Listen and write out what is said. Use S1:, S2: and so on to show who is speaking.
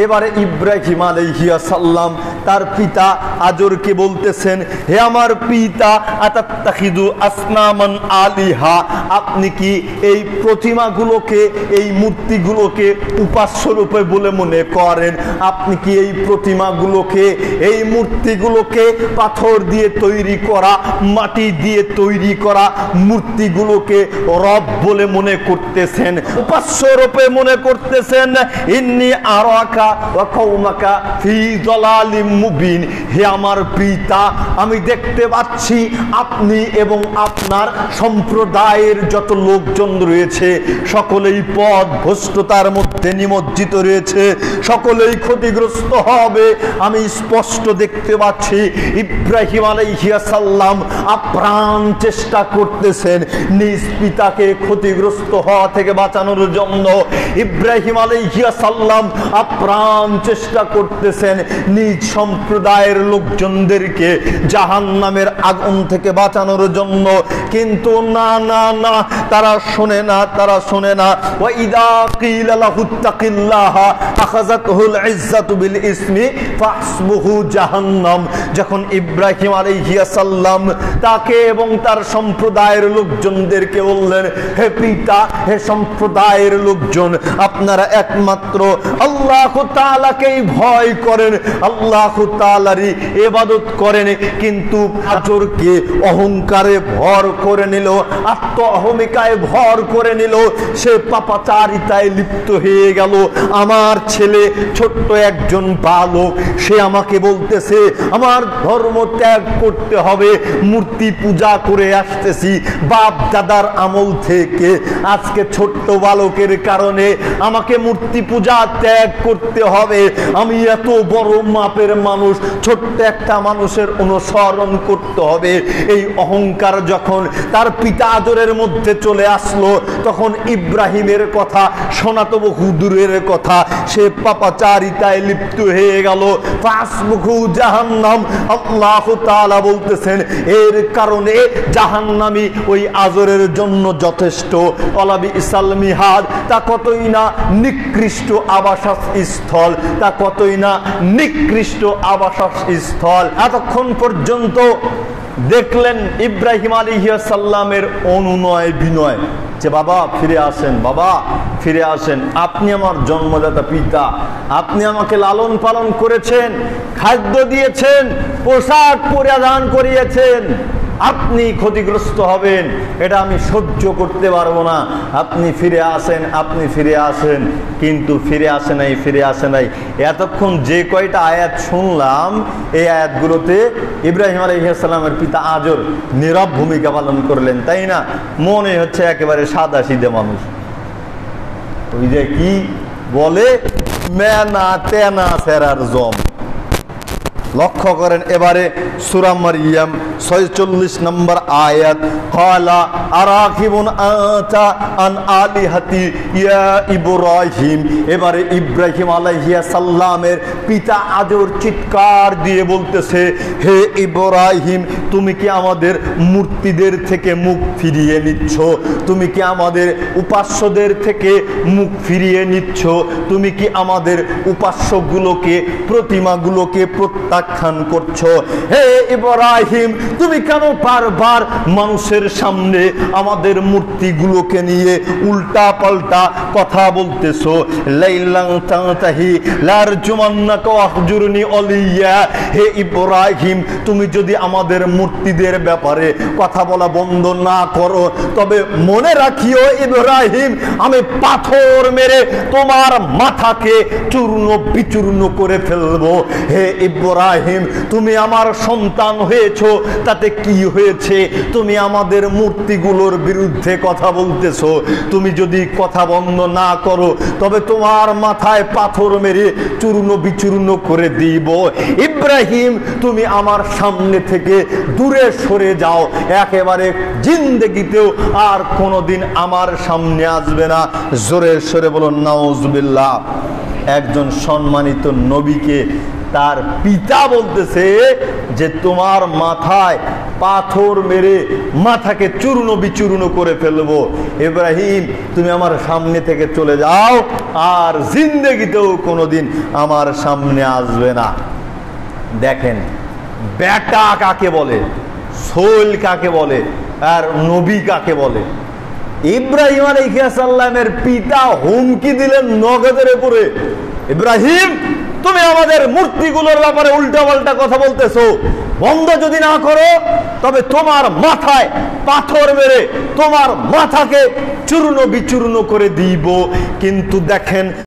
S1: এবারে ইব্রাহিম আলাইহিস সালাম তার পিতা আজরকে বলতেছেন, হে আমার পিতা, আতাত্তাখিদু আসনামান আলিহা, আপনি কি এই প্রতিমাগুলোকে, এই মূর্তিগুলোকে উপাস্য রূপে বলে মনে করেন? আপনি কি এই প্রতিমাগুলোকে, এই মূর্তিগুলোকে, পাথর দিয়ে তৈরি করা, মাটি দিয়ে তৈরি করা মূর্তিগুলোকে রব বলে মনে করতেছেন, উপাস্য রূপে মনে করতেছেন? ইন্নী আরাকা ওয়া কওমাকা ফি যালালিম মুবিন, হে আমার পিতা, আমি দেখতে পাচ্ছি আপনি এবং আপনার সম্প্রদায়ের যত লোকজন রয়েছে সকলেই পথ ভ্রষ্টতার মধ্যে নিমজ্জিত রয়েছে, সকলেই ক্ষতিগ্রস্ত হবে। আমি স্পষ্ট দেখতে পাচ্ছি ইব্রাহিম আলাইহিস সালাম আপ্রাণ চেষ্টা করতেছেন নিজ পিতাকে ক্ষতিগ্রস্ত হওয়া থেকে বাঁচানোর জন্য। ইব্রাহিম আলাইহিস সালাম আপ্রাণ চেষ্টা করতেছেন নিজ সম্প্রদায়ের লোকজনদেরকে জাহান্নামের আগুন থেকে বাঁচানোর জন্য, কিন্তু না না না, তারা শোনে না, তারা শোনে না। ওয়া ইযা কিলা লাহু তাকিল্লাহা আখাযাতহুল ইজ্জাতু বিল ইসমি ফাহসবুহু জাহান্নাম, যখন ইব্রাহিম আলাইহিস সালাম তাকে এবং তার সম্প্রদায়ের লোকজনদেরকে বললেন, হে পিতা, হে সম্প্রদায়ের লোকজন, আপনারা একমাত্র আল্লাহ তাআলাকেই ভয় করেন, আল্লাহ তাআলারই ইবাদত করেন, কিন্তু আজরকে অহংকারে ভর করে নিল, আত্ম অহমিকায় ভর করে নিল, সে পাপাচারিতায় লিপ্ত হয়ে গেল। আমার ছেলে ছোট্ট একজন বালক, সে আমাকে বলতেছে আমার ধর্ম ত্যাগ করতে হবে, মূর্তি পূজা করে আসতেছি বাপ দাদার আমল থেকে, আজকে ছোট্ট বালকের কারণে আমাকে মূর্তি পূজা ত্যাগ করতে হবে, আমি এত বড় মাপের মানুষ, ছোট্ট একটা মানুষের অনুসরণ করতে হবে। এই অহংকার যখন তার পিতা আজরের মধ্যে চলে আসলো, তখন ইব্রাহিমের কথা শোনা তো বহু দূরের কথা, সে পাপাচারিতায় লিপ্ত হয়ে গেল। ফাসবুহু জাহান্নাম, আল্লাহ তাআলা বলতেছেন এর কারণে জাহান্নামী ওই আজরের জন্য যথেষ্ট। অলাবি ইসাল মিহাদ, তা কতই না নিকৃষ্ট আবাসস্থল, তা কতই না নিকৃষ্ট আবাসস্থল। এতক্ষণ পর্যন্ত দেখলেন ইব্রাহিম আলাইহিস সালামের অনুনয় বিনয়, যে বাবা ফিরে আসেন, বাবা ফিরে আসেন, আপনি আমার জন্মদাতা পিতা, আপনি আমাকে লালন পালন করেছেন, খাদ্য দিয়েছেন, পোশাক পরিধান করিয়েছেন, আপনি ক্ষতিগ্রস্ত হবেন, এটা আমি সহ্য করতে পারবো না, আপনি ফিরে আসেন, আপনি ফিরে আসেন। কিন্তু ফিরে আসে নাই, ফিরে আসে নাই। এতক্ষণ যে কয়টা আয়াত শুনলাম, এই আয়াতগুলোতে ইব্রাহিম আলাইহিস সালামের পিতা আজর নীরব ভূমিকা পালন করলেন, তাই না? মনে হচ্ছে একেবারে সাদা সিধে মানুষ, ওই যে কি বলে, মেনা তেনা সেরার জম। লক্ষ্য করেন এবারে সূরা মারইয়াম 46 নম্বর আয়াত, ক্বালা আরাকিবুন আতা আন আলিহাতি ইয়া ইব্রাহিম। এবারে ইব্রাহিম আলাইহিস সালামের পিতা আজর চিৎকার দিয়ে বলতেছে, হে ইব্রাহিম, তুমি কি আমাদের মূর্তিদের থেকে মুখ ফিরিয়ে নিচ্ছ? তুমি কি আমাদের উপাস্যদের থেকে মুখ ফিরিয়ে নিচ্ছ? তুমি কি আমাদের উপাস্যগুলোকে, প্রতিমাগুলোকে প্রত্যাখ্যান করছো? হে ইব্রাহিম, তুমি কেন বারবার মানুষের সামনে আমাদের মূর্তিগুলোকে নিয়ে উল্টা পাল্টা কথা বলতেছো? লাইলান তাহি লারজুমান্নাকা ওয়াহজুরনি আলিয়া। হে ইব্রাহিম, তুমি যদি আমাদের মূর্তিদের ব্যাপারে কথা বলা বন্ধ না করো, তবে মনে রাখিও ইব্রাহিম, আমি পাথর মেরে তোমার মাথাকে চূর্ণ বিচূর্ণ করে ফেলবো। হে ইব্রাহিম, তুমি আমার সন্তান হয়েছো, তাতে কি হয়েছে? তুমি আমাদের মূর্তিগুলোর বিরুদ্ধে কথা বলতেছো, তুমি যদি কথা বন্ধ না করো তবে তোমার মাথায় পাথর মেরে চূর্ণ বিচূর্ণ করে দিব। ইব্রাহিম, তুমি আমার সামনে থেকে দূরে সরে যাও, একেবারে জিন্দেগিতেও আর কোনোদিন আমার সামনে আসবে না। জোরে সরে বলো নাউজুবিল্লাহ। একজন সম্মানিত নবীকে তার পিতা বলতেছে যে তোমার মাথায় পাথর মেরে মাথাকে চূর্ণ বিচূর্ণ করে ফেলবো। ইব্রাহিম, তুমি আমার সামনে থেকে চলে যাও, আর জিন্দেগিতেও কোনোদিন আমার সামনে আসবে না। দেখেন বেটা কাকে বলে, সোল কাকে বলে, আর নবী কাকে বলে। ইব্রাহিম আলাইহিস সালামের পিতা হুমকি দিলেন নগদের উপরে, ইব্রাহিম, তুমি আমাদের মূর্তিগুলোর ব্যাপারে উল্টাপাল্টা কথা বলতেছো, বন্ধ যদি না করো তবে তোমার মাথায় পাথর মেরে তোমার মাথাকে চূর্ণ বিচূর্ণ করে দিব। কিন্তু দেখেন